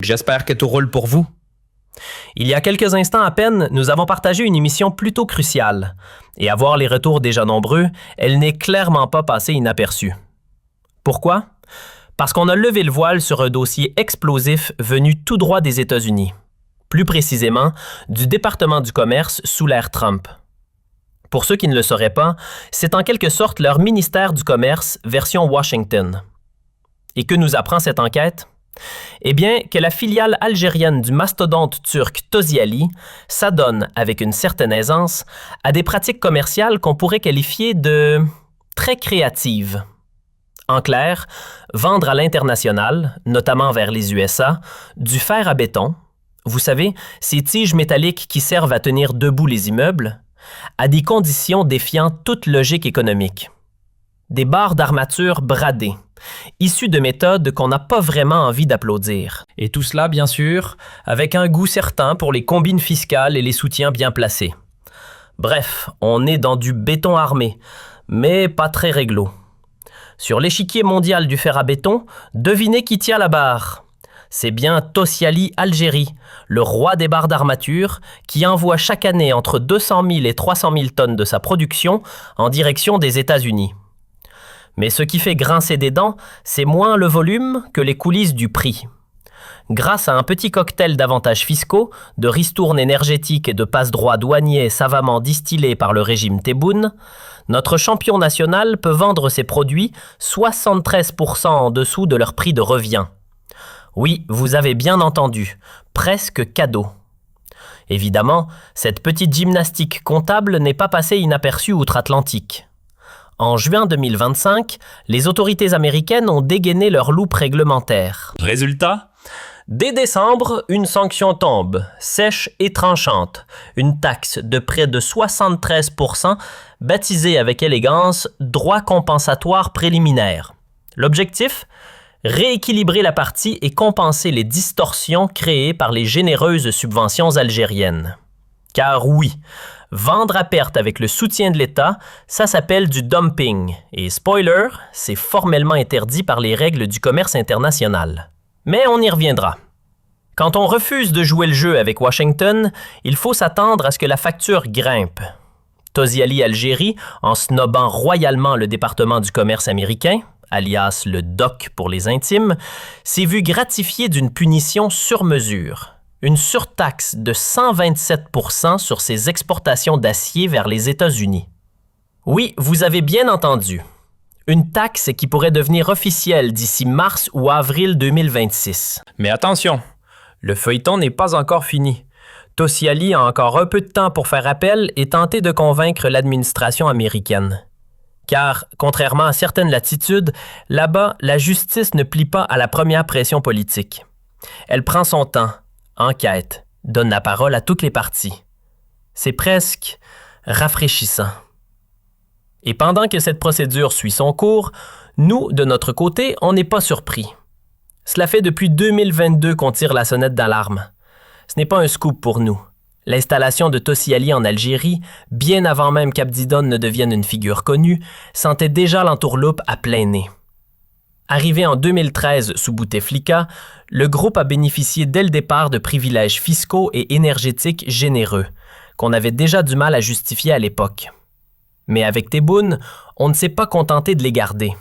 J'espère que tout roule pour vous. Il y a quelques instants à peine, nous avons partagé une émission plutôt cruciale. Et à voir les retours déjà nombreux, elle n'est clairement pas passée inaperçue. Pourquoi? Parce qu'on a levé le voile sur un dossier explosif venu tout droit des États-Unis. Plus précisément, du département du commerce sous l'ère Trump. Pour ceux qui ne le sauraient pas, c'est en quelque sorte leur ministère du commerce version Washington. Et que nous apprend cette enquête? Eh bien, que la filiale algérienne du mastodonte turc Tosyali s'adonne, avec une certaine aisance, à des pratiques commerciales qu'on pourrait qualifier de très créatives. En clair, vendre à l'international, notamment vers les USA, du fer à béton, vous savez, ces tiges métalliques qui servent à tenir debout les immeubles, à des conditions défiant toute logique économique. Des barres d'armature bradées, issues de méthodes qu'on n'a pas vraiment envie d'applaudir. Et tout cela, bien sûr, avec un goût certain pour les combines fiscales et les soutiens bien placés. Bref, on est dans du béton armé, mais pas très réglo. Sur l'échiquier mondial du fer à béton, devinez qui tient la barre. C'est bien Tosyali Algérie, le roi des barres d'armature, qui envoie chaque année entre 200 000 et 300 000 tonnes de sa production en direction des États-Unis. Mais ce qui fait grincer des dents, c'est moins le volume que les coulisses du prix. Grâce à un petit cocktail d'avantages fiscaux, de ristournes énergétiques et de passe-droits douaniers savamment distillés par le régime Tebboune, notre champion national peut vendre ses produits 73% en dessous de leur prix de revient. Oui, vous avez bien entendu, presque cadeau. Évidemment, cette petite gymnastique comptable n'est pas passée inaperçue outre-Atlantique. En juin 2025, les autorités américaines ont dégainé leur loupe réglementaire. Résultat? Dès décembre, une sanction tombe, sèche et tranchante. Une taxe de près de 73%, baptisée avec élégance « droit compensatoire préliminaire ». L'objectif? Rééquilibrer la partie et compenser les distorsions créées par les généreuses subventions algériennes. Car oui, vendre à perte avec le soutien de l'État, ça s'appelle du dumping. Et spoiler, c'est formellement interdit par les règles du commerce international. Mais on y reviendra. Quand on refuse de jouer le jeu avec Washington, il faut s'attendre à ce que la facture grimpe. Tosyali Algérie, en snobant royalement le département du commerce américain, alias le DOC pour les intimes, s'est vu gratifié d'une punition sur mesure, une surtaxe de 127% sur ses exportations d'acier vers les États-Unis. Oui, vous avez bien entendu. Une taxe qui pourrait devenir officielle d'ici mars ou avril 2026. Mais attention, le feuilleton n'est pas encore fini. Tosyali a encore un peu de temps pour faire appel et tenter de convaincre l'administration américaine. Car, contrairement à certaines latitudes, là-bas, la justice ne plie pas à la première pression politique. Elle prend son temps, enquête, donne la parole à toutes les parties. C'est presque rafraîchissant. Et pendant que cette procédure suit son cours, nous, de notre côté, on n'est pas surpris. Cela fait depuis 2022 qu'on tire la sonnette d'alarme. Ce n'est pas un scoop pour nous. L'installation de Tosyali en Algérie, bien avant même qu'Abdiddon ne devienne une figure connue, sentait déjà l'entourloupe à plein nez. Arrivé en 2013 sous Bouteflika, le groupe a bénéficié dès le départ de privilèges fiscaux et énergétiques généreux, qu'on avait déjà du mal à justifier à l'époque. Mais avec Tebboune, on ne s'est pas contenté de les garder.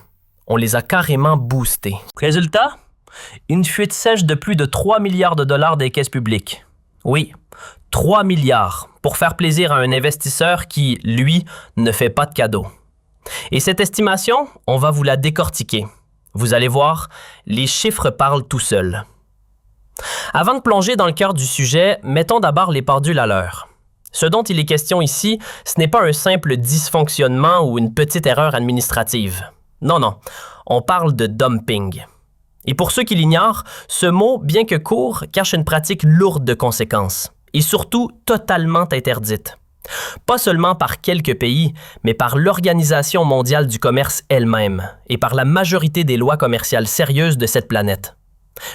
On les a carrément boostés. Résultat? Une fuite sèche de plus de 3 milliards de dollars des caisses publiques. Oui, 3 milliards pour faire plaisir à un investisseur qui, lui, ne fait pas de cadeaux. Et cette estimation, on va vous la décortiquer. Vous allez voir, les chiffres parlent tout seuls. Avant de plonger dans le cœur du sujet, mettons d'abord les pendules à l'heure. Ce dont il est question ici, ce n'est pas un simple dysfonctionnement ou une petite erreur administrative. Non, on parle de dumping. Et pour ceux qui l'ignorent, ce mot, bien que court, cache une pratique lourde de conséquences, et surtout totalement interdite. Pas seulement par quelques pays, mais par l'Organisation mondiale du commerce elle-même, et par la majorité des lois commerciales sérieuses de cette planète.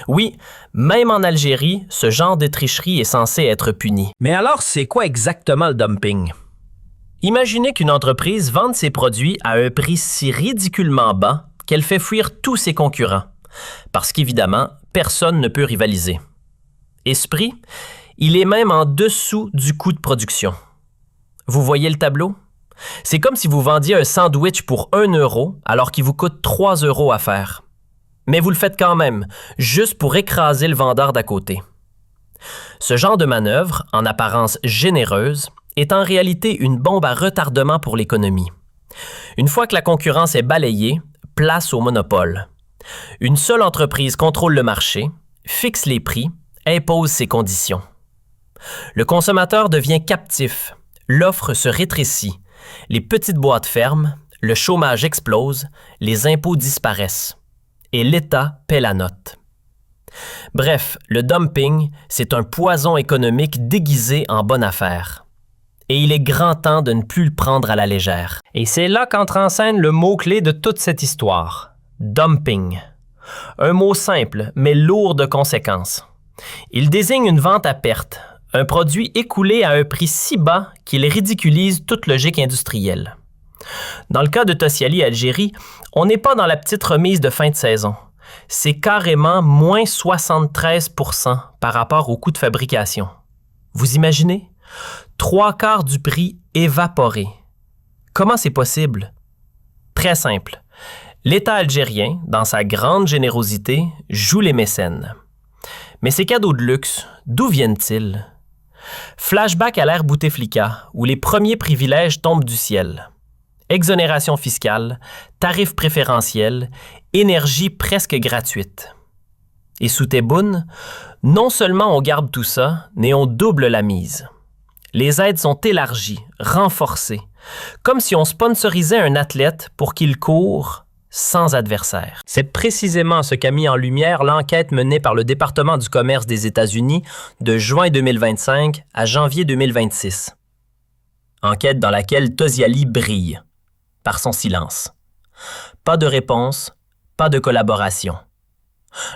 Oui, même en Algérie, ce genre de tricherie est censé être puni. Mais alors, c'est quoi exactement le dumping? Imaginez qu'une entreprise vende ses produits à un prix si ridiculement bas qu'elle fait fuir tous ses concurrents. Parce qu'évidemment, personne ne peut rivaliser. Et ce prix, il est même en dessous du coût de production. Vous voyez le tableau? C'est comme si vous vendiez un sandwich pour 1 euro alors qu'il vous coûte 3 euros à faire. Mais vous le faites quand même, juste pour écraser le vendeur d'à côté. Ce genre de manœuvre, en apparence généreuse, est en réalité une bombe à retardement pour l'économie. Une fois que la concurrence est balayée, place au monopole. Une seule entreprise contrôle le marché, fixe les prix, impose ses conditions. Le consommateur devient captif, l'offre se rétrécit, les petites boîtes ferment, le chômage explose, les impôts disparaissent. Et l'État paie la note. Bref, le dumping, c'est un poison économique déguisé en bonne affaire. Et il est grand temps de ne plus le prendre à la légère. Et c'est là qu'entre en scène le mot-clé de toute cette histoire. Dumping. Un mot simple, mais lourd de conséquences. Il désigne une vente à perte, un produit écoulé à un prix si bas qu'il ridiculise toute logique industrielle. Dans le cas de Tosyali Algérie, on n'est pas dans la petite remise de fin de saison. C'est carrément moins 73% par rapport au coût de fabrication. Vous imaginez? 3/4 du prix évaporé. Comment c'est possible? Très simple. L'État algérien, dans sa grande générosité, joue les mécènes. Mais ces cadeaux de luxe, d'où viennent-ils? Flashback à l'ère Bouteflika, où les premiers privilèges tombent du ciel. Exonération fiscale, tarifs préférentiels, énergie presque gratuite. Et sous Tebboune, non seulement on garde tout ça, mais on double la mise. Les aides sont élargies, renforcées, comme si on sponsorisait un athlète pour qu'il court sans adversaire. C'est précisément ce qu'a mis en lumière l'enquête menée par le département du commerce des États-Unis de juin 2025 à janvier 2026. Enquête dans laquelle Tosyali brille, par son silence. Pas de réponse, pas de collaboration.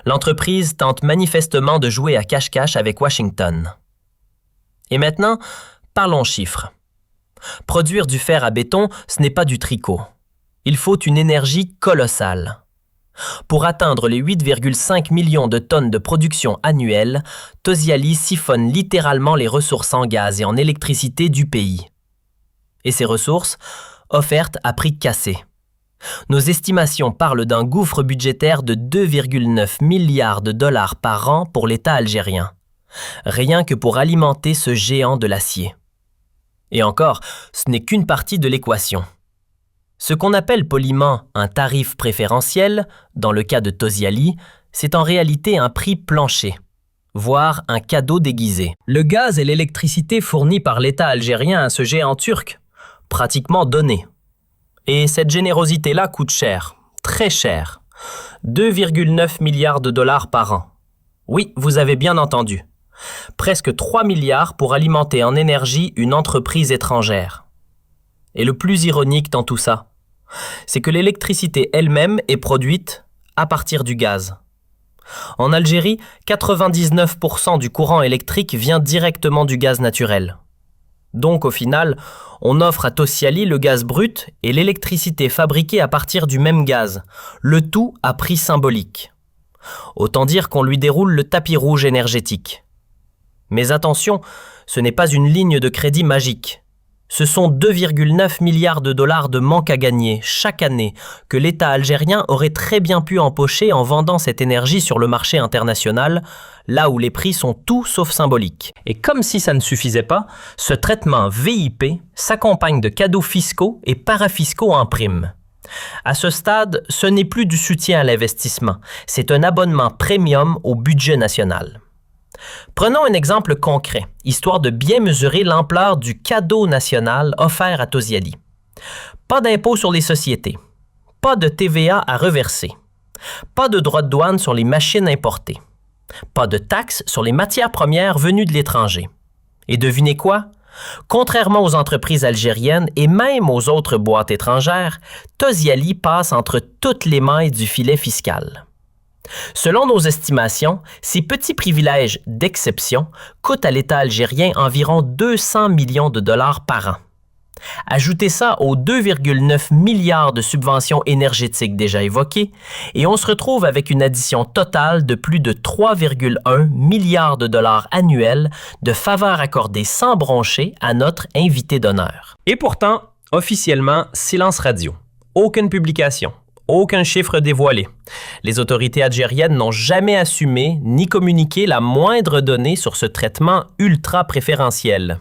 L'entreprise tente manifestement de jouer à cache-cache avec Washington. Et maintenant, parlons chiffres. Produire du fer à béton, ce n'est pas du tricot. Il faut une énergie colossale. Pour atteindre les 8,5 millions de tonnes de production annuelle, Tosyali siphonne littéralement les ressources en gaz et en électricité du pays. Et ces ressources, offertes à prix cassé. Nos estimations parlent d'un gouffre budgétaire de 2,9 milliards de dollars par an pour l'État algérien. Rien que pour alimenter ce géant de l'acier. Et encore, ce n'est qu'une partie de l'équation. Ce qu'on appelle poliment un tarif préférentiel, dans le cas de Tosyali, c'est en réalité un prix plancher, voire un cadeau déguisé. Le gaz et l'électricité fournis par l'État algérien à ce géant turc, pratiquement donnés. Et cette générosité-là coûte cher, très cher. 2,9 milliards de dollars par an. Oui, vous avez bien entendu. Presque 3 milliards pour alimenter en énergie une entreprise étrangère. Et le plus ironique dans tout ça, c'est que l'électricité elle-même est produite à partir du gaz. En Algérie, 99% du courant électrique vient directement du gaz naturel. Donc au final, on offre à Tosyali le gaz brut et l'électricité fabriquée à partir du même gaz, le tout à prix symbolique. Autant dire qu'on lui déroule le tapis rouge énergétique. Mais attention, ce n'est pas une ligne de crédit magique. Ce sont 2,9 milliards de dollars de manque à gagner chaque année que l'État algérien aurait très bien pu empocher en vendant cette énergie sur le marché international, là où les prix sont tout sauf symboliques. Et comme si ça ne suffisait pas, ce traitement VIP s'accompagne de cadeaux fiscaux et parafiscaux en prime. À ce stade, ce n'est plus du soutien à l'investissement, c'est un abonnement premium au budget national. Prenons un exemple concret, histoire de bien mesurer l'ampleur du cadeau national offert à Tosyali. Pas d'impôt sur les sociétés, pas de TVA à reverser, pas de droits de douane sur les machines importées, pas de taxes sur les matières premières venues de l'étranger. Et devinez quoi? Contrairement aux entreprises algériennes et même aux autres boîtes étrangères, Tosyali passe entre toutes les mailles du filet fiscal. Selon nos estimations, ces petits privilèges d'exception coûtent à l'État algérien environ 200 millions de dollars par an. Ajoutez ça aux 2,9 milliards de subventions énergétiques déjà évoquées et on se retrouve avec une addition totale de plus de 3,1 milliards de dollars annuels de faveurs accordées sans broncher à notre invité d'honneur. Et pourtant, officiellement, silence radio. Aucune publication. Aucun chiffre dévoilé. Les autorités algériennes n'ont jamais assumé ni communiqué la moindre donnée sur ce traitement ultra préférentiel.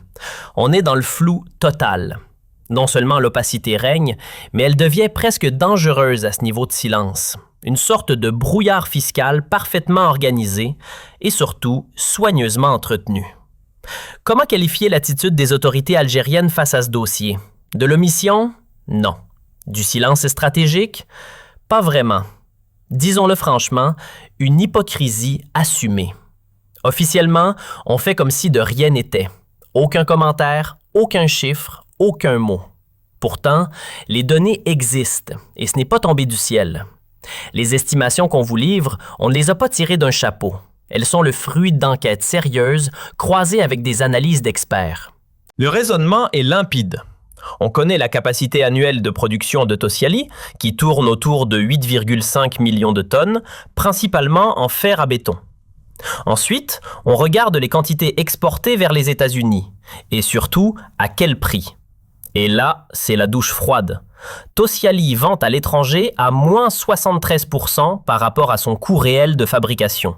On est dans le flou total. Non seulement l'opacité règne, mais elle devient presque dangereuse à ce niveau de silence. Une sorte de brouillard fiscal parfaitement organisé et surtout soigneusement entretenu. Comment qualifier l'attitude des autorités algériennes face à ce dossier? De l'omission? Non. Du silence stratégique? Pas vraiment. Disons-le franchement, une hypocrisie assumée. Officiellement, on fait comme si de rien n'était. Aucun commentaire, aucun chiffre, aucun mot. Pourtant, les données existent et ce n'est pas tombé du ciel. Les estimations qu'on vous livre, on ne les a pas tirées d'un chapeau. Elles sont le fruit d'enquêtes sérieuses croisées avec des analyses d'experts. Le raisonnement est limpide. On connaît la capacité annuelle de production de Tosyali, qui tourne autour de 8,5 millions de tonnes, principalement en fer à béton. Ensuite, on regarde les quantités exportées vers les États-Unis, et surtout, à quel prix. Et là, c'est la douche froide. Tosyali vend à l'étranger à moins 73% par rapport à son coût réel de fabrication.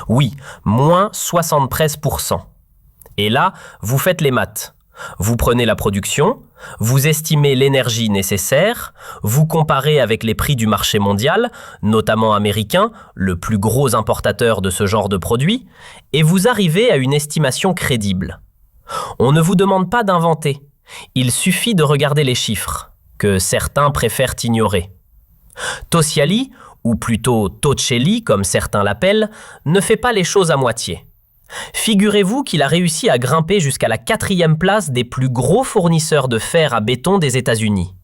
Oui, moins 73%. Et là, vous faites les maths. Vous prenez la production, vous estimez l'énergie nécessaire, vous comparez avec les prix du marché mondial, notamment américain, le plus gros importateur de ce genre de produits, et vous arrivez à une estimation crédible. On ne vous demande pas d'inventer. Il suffit de regarder les chiffres, que certains préfèrent ignorer. Tosyali, ou plutôt Tocheli comme certains l'appellent, ne fait pas les choses à moitié. Figurez-vous qu'il a réussi à grimper jusqu'à la 4e place des plus gros fournisseurs de fer à béton des États-Unis.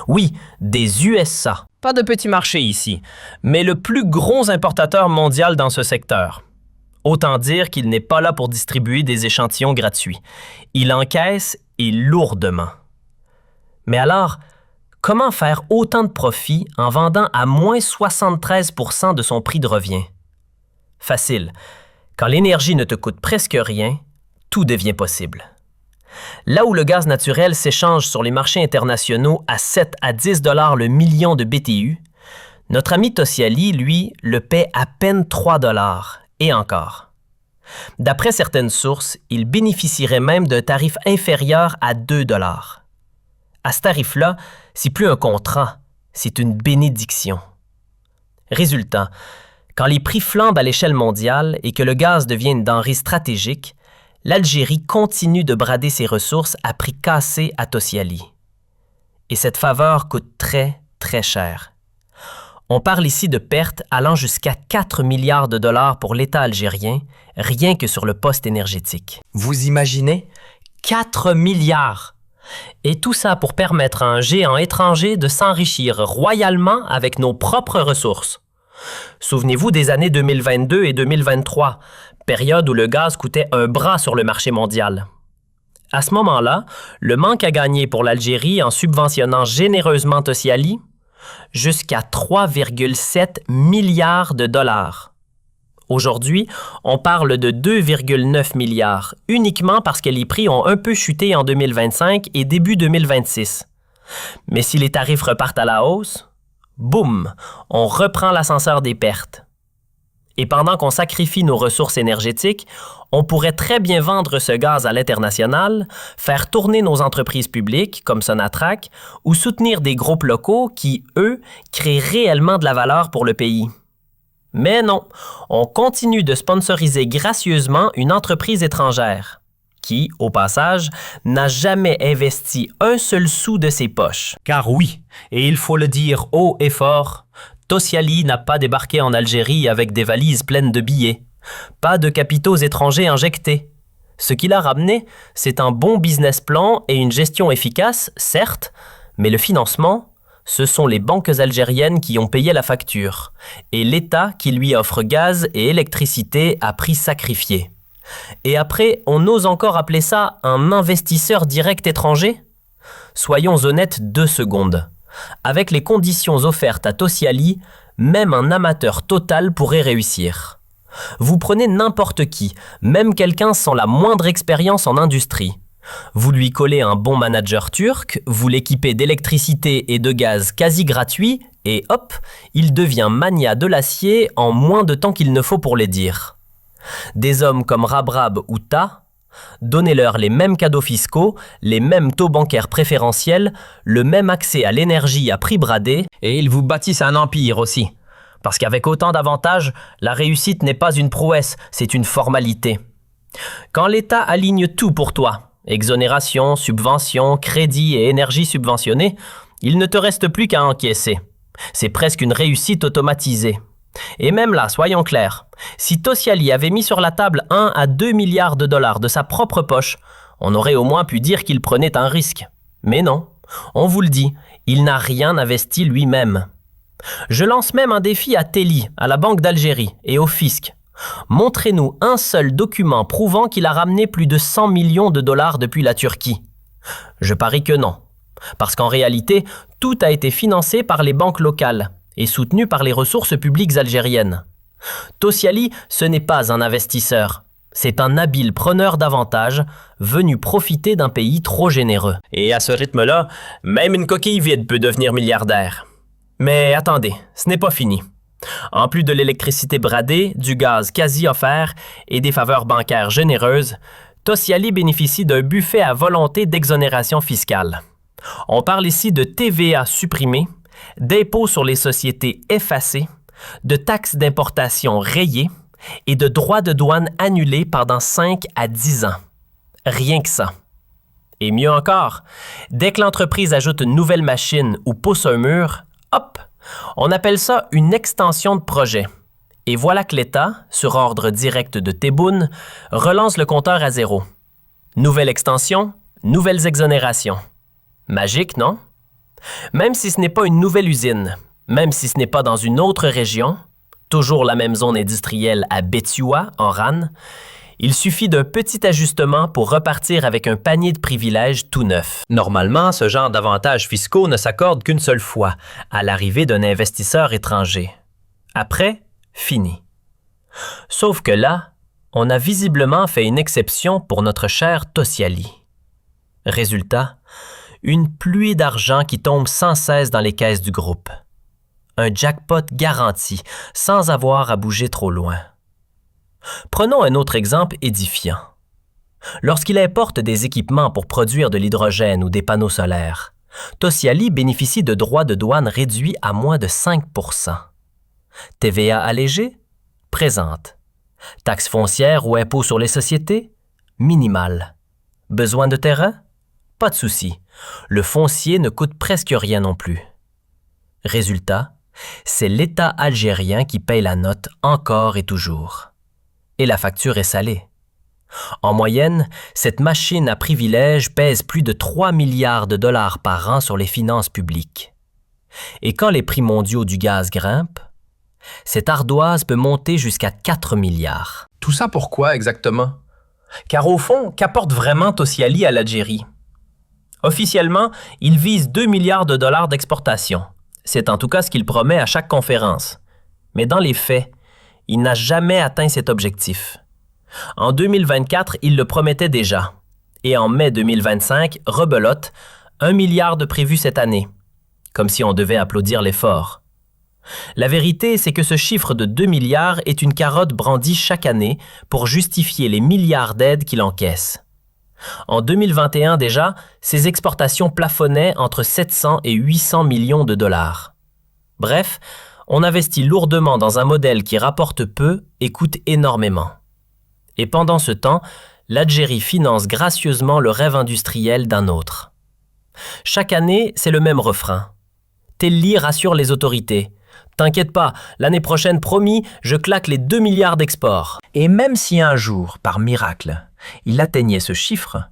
Oui, des USA. Pas de petit marché ici, mais le plus gros importateur mondial dans ce secteur. Autant dire qu'il n'est pas là pour distribuer des échantillons gratuits. Il encaisse et lourdement. Mais alors, comment faire autant de profit en vendant à moins 73% de son prix de revient? Facile. Quand l'énergie ne te coûte presque rien, tout devient possible. Là où le gaz naturel s'échange sur les marchés internationaux à 7 à 10 $ le million de BTU, notre ami Tosyali, lui, le paie à peine 3 $, et encore. D'après certaines sources, il bénéficierait même d'un tarif inférieur à 2 $. À ce tarif-là, c'est plus un contrat, c'est une bénédiction. Résultat, quand les prix flambent à l'échelle mondiale et que le gaz devient une denrée stratégique, l'Algérie continue de brader ses ressources à prix cassé à Tosyali. Et cette faveur coûte très, très cher. On parle ici de pertes allant jusqu'à 4 milliards de dollars pour l'État algérien, rien que sur le poste énergétique. Vous imaginez? 4 milliards! Et tout ça pour permettre à un géant étranger de s'enrichir royalement avec nos propres ressources. Souvenez-vous des années 2022 et 2023, période où le gaz coûtait un bras sur le marché mondial. À ce moment-là, le manque à gagner pour l'Algérie en subventionnant généreusement Tosyali, jusqu'à 3,7 milliards de dollars. Aujourd'hui, on parle de 2,9 milliards, uniquement parce que les prix ont un peu chuté en 2025 et début 2026. Mais si les tarifs repartent à la hausse, boum, on reprend l'ascenseur des pertes. Et pendant qu'on sacrifie nos ressources énergétiques, on pourrait très bien vendre ce gaz à l'international, faire tourner nos entreprises publiques, comme Sonatrach, ou soutenir des groupes locaux qui, eux, créent réellement de la valeur pour le pays. Mais non, on continue de sponsoriser gracieusement une entreprise étrangère, qui, au passage, n'a jamais investi un seul sou de ses poches. Car oui, et il faut le dire haut et fort, Tosyali n'a pas débarqué en Algérie avec des valises pleines de billets. Pas de capitaux étrangers injectés. Ce qu'il a ramené, c'est un bon business plan et une gestion efficace, certes, mais le financement, ce sont les banques algériennes qui ont payé la facture et l'État qui lui offre gaz et électricité à prix sacrifié. Et après, on ose encore appeler ça un investisseur direct étranger? Soyons honnêtes 2 secondes. Avec les conditions offertes à Tosiali, même un amateur total pourrait réussir. Vous prenez n'importe qui, même quelqu'un sans la moindre expérience en industrie. Vous lui collez un bon manager turc, vous l'équipez d'électricité et de gaz quasi gratuits, et hop, il devient magnat de l'acier en moins de temps qu'il ne faut pour les dire. Des hommes comme Rabrab ou Ta, donnez-leur les mêmes cadeaux fiscaux, les mêmes taux bancaires préférentiels, le même accès à l'énergie à prix bradé, et ils vous bâtissent un empire aussi. Parce qu'avec autant d'avantages, la réussite n'est pas une prouesse, c'est une formalité. Quand l'État aligne tout pour toi, exonération, subvention, crédit et énergie subventionnée, il ne te reste plus qu'à encaisser. C'est presque une réussite automatisée. Et même là, soyons clairs, si Tosiali avait mis sur la table 1 à 2 milliards de dollars de sa propre poche, on aurait au moins pu dire qu'il prenait un risque. Mais non, on vous le dit, il n'a rien investi lui-même. Je lance même un défi à Telli, à la Banque d'Algérie et au fisc. Montrez-nous un seul document prouvant qu'il a ramené plus de 100 millions de dollars depuis la Turquie. Je parie que non, parce qu'en réalité, tout a été financé par les banques locales et soutenu par les ressources publiques algériennes. Tosiali, ce n'est pas un investisseur, c'est un habile preneur d'avantages venu profiter d'un pays trop généreux. Et à ce rythme-là, même une coquille vide peut devenir milliardaire. Mais attendez, ce n'est pas fini. En plus de l'électricité bradée, du gaz quasi offert et des faveurs bancaires généreuses, Tosiali bénéficie d'un buffet à volonté d'exonération fiscale. On parle ici de TVA supprimée, d'impôts sur les sociétés effacés, de taxes d'importation rayées et de droits de douane annulés pendant 5 à 10 ans. Rien que ça. Et mieux encore, dès que l'entreprise ajoute une nouvelle machine ou pousse un mur, hop, on appelle ça une extension de projet. Et voilà que l'État, sur ordre direct de Tebboune, relance le compteur à zéro. Nouvelle extension, nouvelles exonérations. Magique, non? Même si ce n'est pas une nouvelle usine, même si ce n'est pas dans une autre région, toujours la même zone industrielle à Betioua, en RAN, il suffit d'un petit ajustement pour repartir avec un panier de privilèges tout neuf. Normalement, ce genre d'avantages fiscaux ne s'accorde qu'une seule fois, à l'arrivée d'un investisseur étranger. Après, fini. Sauf que là, on a visiblement fait une exception pour notre cher Tosiali. Résultat, une pluie d'argent qui tombe sans cesse dans les caisses du groupe. Un jackpot garanti, sans avoir à bouger trop loin. Prenons un autre exemple édifiant. Lorsqu'il importe des équipements pour produire de l'hydrogène ou des panneaux solaires, Tosiali bénéficie de droits de douane réduits à moins de 5%. TVA allégée? Présente. Taxes foncières ou impôts sur les sociétés? Minimal. Besoin de terrain? Pas de souci. Le foncier ne coûte presque rien non plus. Résultat, c'est l'État algérien qui paye la note encore et toujours. Et la facture est salée. En moyenne, cette machine à privilèges pèse plus de 3 milliards de dollars par an sur les finances publiques. Et quand les prix mondiaux du gaz grimpent, cette ardoise peut monter jusqu'à 4 milliards. Tout ça pourquoi exactement? Car au fond, qu'apporte vraiment Tosiali à l'Algérie? Officiellement, il vise 2 milliards de dollars d'exportation. C'est en tout cas ce qu'il promet à chaque conférence. Mais dans les faits, il n'a jamais atteint cet objectif. En 2024, il le promettait déjà. Et en mai 2025, rebelote, 1 milliard de prévu cette année. Comme si on devait applaudir l'effort. La vérité, c'est que ce chiffre de 2 milliards est une carotte brandie chaque année pour justifier les milliards d'aides qu'il encaisse. En 2021 déjà, ses exportations plafonnaient entre 700 et 800 millions de dollars. Bref, on investit lourdement dans un modèle qui rapporte peu et coûte énormément. Et pendant ce temps, l'Algérie finance gracieusement le rêve industriel d'un autre. Chaque année, c'est le même refrain. Telli rassure les autorités. « T'inquiète pas, l'année prochaine, promis, je claque les 2 milliards d'exports. » Et même si un jour, par miracle, il atteignait ce chiffre,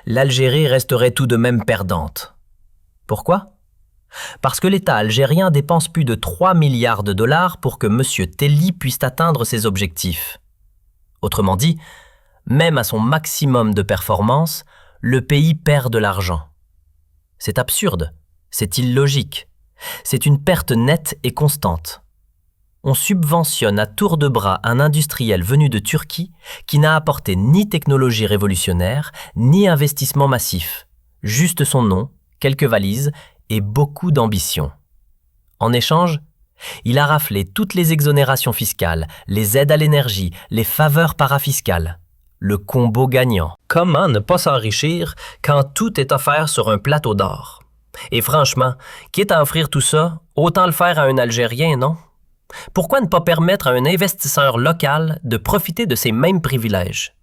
l'Algérie resterait tout de même perdante. Pourquoi? Parce que l'État algérien dépense plus de 3 milliards de dollars pour que M. Telli puisse atteindre ses objectifs. Autrement dit, même à son maximum de performance, le pays perd de l'argent. C'est absurde, c'est illogique, c'est une perte nette et constante. On subventionne à tour de bras un industriel venu de Turquie qui n'a apporté ni technologie révolutionnaire, ni investissement massif, juste son nom, quelques valises et beaucoup d'ambition. En échange, il a raflé toutes les exonérations fiscales, les aides à l'énergie, les faveurs parafiscales. Le combo gagnant. Comment ne pas s'enrichir quand tout est offert sur un plateau d'or? Et franchement, quitte à offrir tout ça, autant le faire à un Algérien, non? Pourquoi ne pas permettre à un investisseur local de profiter de ces mêmes privilèges?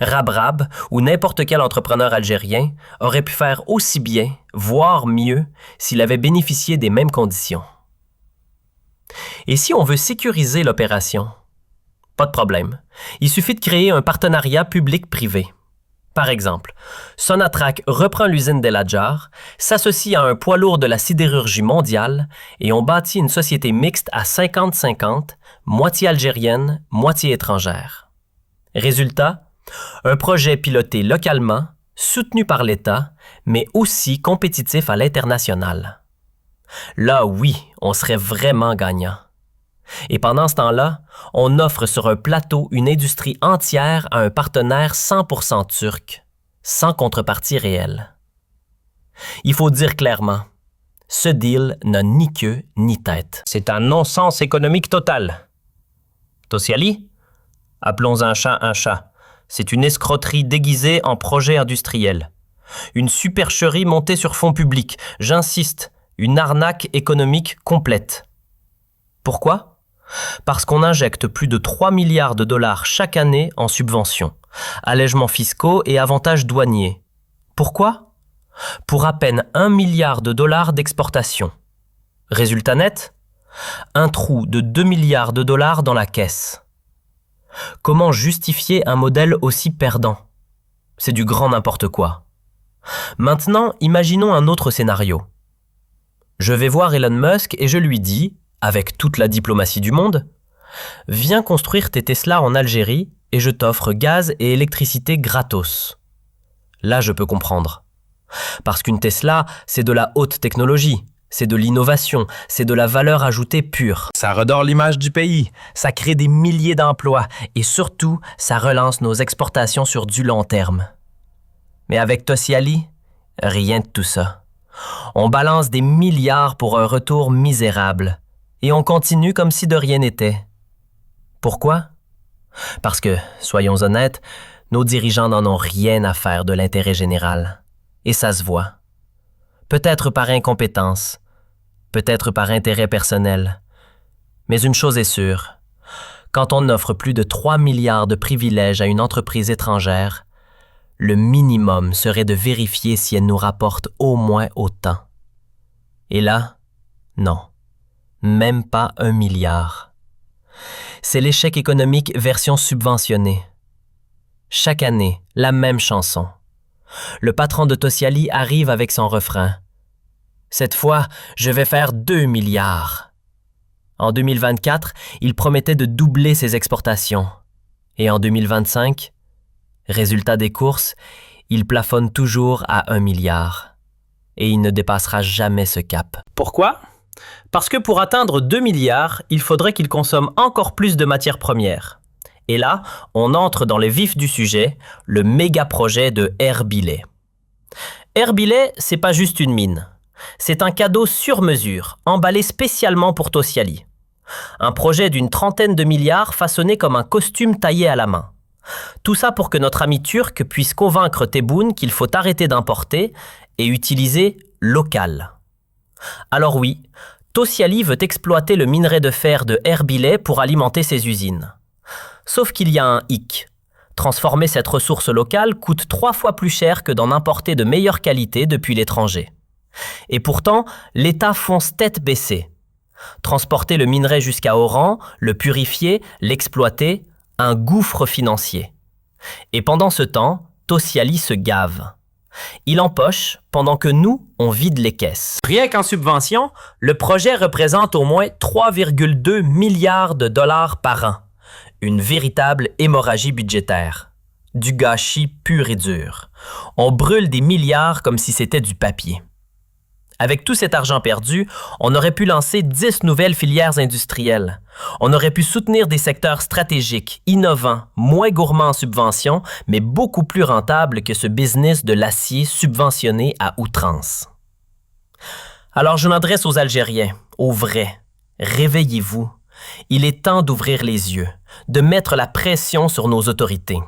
Rab ou n'importe quel entrepreneur algérien aurait pu faire aussi bien, voire mieux, s'il avait bénéficié des mêmes conditions. Et si on veut sécuriser l'opération? Pas de problème. Il suffit de créer un partenariat public-privé. Par exemple, Sonatrach reprend l'usine d'El Hadjar, s'associe à un poids lourd de la sidérurgie mondiale et on bâtit une société mixte à 50-50, moitié algérienne, moitié étrangère. Résultat, un projet piloté localement, soutenu par l'État, mais aussi compétitif à l'international. Là, oui, on serait vraiment gagnant. Et pendant ce temps-là, on offre sur un plateau une industrie entière à un partenaire 100% turc, sans contrepartie réelle. Il faut dire clairement, ce deal n'a ni queue ni tête. C'est un non-sens économique total. Tosyali? Appelons un chat. C'est une escroquerie déguisée en projet industriel. Une supercherie montée sur fonds publics, j'insiste, une arnaque économique complète. Pourquoi? Parce qu'on injecte plus de 3 milliards de dollars chaque année en subventions, allègements fiscaux et avantages douaniers. Pourquoi? Pour à peine 1 milliard de dollars d'exportation. Résultat net? Un trou de 2 milliards de dollars dans la caisse. Comment justifier un modèle aussi perdant? C'est du grand n'importe quoi. Maintenant, imaginons un autre scénario. Je vais voir Elon Musk et je lui dis, avec toute la diplomatie du monde, « Viens construire tes Tesla en Algérie et je t'offre gaz et électricité gratos. » Là, je peux comprendre. Parce qu'une Tesla, c'est de la haute technologie, c'est de l'innovation, c'est de la valeur ajoutée pure. Ça redore l'image du pays. Ça crée des milliers d'emplois et surtout, ça relance nos exportations sur du long terme. Mais avec Tosyali, rien de tout ça. On balance des milliards pour un retour misérable. Et on continue comme si de rien n'était. Pourquoi? Parce que, soyons honnêtes, nos dirigeants n'en ont rien à faire de l'intérêt général. Et ça se voit. Peut-être par incompétence, peut-être par intérêt personnel. Mais une chose est sûre, quand on offre plus de 3 milliards de privilèges à une entreprise étrangère, le minimum serait de vérifier si elle nous rapporte au moins autant. Et là, non. Même pas 1 milliard. C'est l'échec économique version subventionnée. Chaque année, la même chanson. Le patron de Tosyali arrive avec son refrain. Cette fois, je vais faire 2 milliards. En 2024, il promettait de doubler ses exportations. Et en 2025, résultat des courses, il plafonne toujours à 1 milliard. Et il ne dépassera jamais ce cap. Pourquoi? Parce que pour atteindre 2 milliards, il faudrait qu'il consomme encore plus de matières premières. Et là, on entre dans le vif du sujet, le méga projet de Erbilay. Erbilay, c'est pas juste une mine. C'est un cadeau sur mesure, emballé spécialement pour Tosyali. Un projet d'une 30aine de milliards façonné comme un costume taillé à la main. Tout ça pour que notre ami turc puisse convaincre Tebboune qu'il faut arrêter d'importer et utiliser local. Alors oui, Tosyali veut exploiter le minerai de fer de Erbilay pour alimenter ses usines. Sauf qu'il y a un hic. Transformer cette ressource locale coûte 3 fois plus cher que d'en importer de meilleure qualité depuis l'étranger. Et pourtant, l'État fonce tête baissée. Transporter le minerai jusqu'à Oran, le purifier, l'exploiter, un gouffre financier. Et pendant ce temps, Tosyali se gave. Il empoche pendant que nous, on vide les caisses. Rien qu'en subvention, le projet représente au moins 3,2 milliards de dollars par an. Une véritable hémorragie budgétaire. Du gâchis pur et dur. On brûle des milliards comme si c'était du papier. Avec tout cet argent perdu, on aurait pu lancer 10 nouvelles filières industrielles. On aurait pu soutenir des secteurs stratégiques, innovants, moins gourmands en subventions, mais beaucoup plus rentables que ce business de l'acier subventionné à outrance. Alors je m'adresse aux Algériens, aux vrais. Réveillez-vous. Il est temps d'ouvrir les yeux, de mettre la pression sur nos autorités.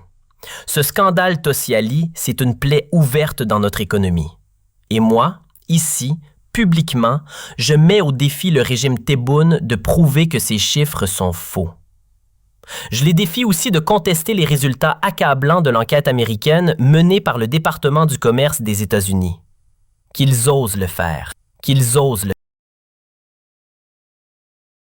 Ce scandale Tosyali, c'est une plaie ouverte dans notre économie. Et moi, ici, publiquement, je mets au défi le régime Tebboune de prouver que ces chiffres sont faux. Je les défie aussi de contester les résultats accablants de l'enquête américaine menée par le département du commerce des États-Unis. Qu'ils osent le faire, qu'ils osent le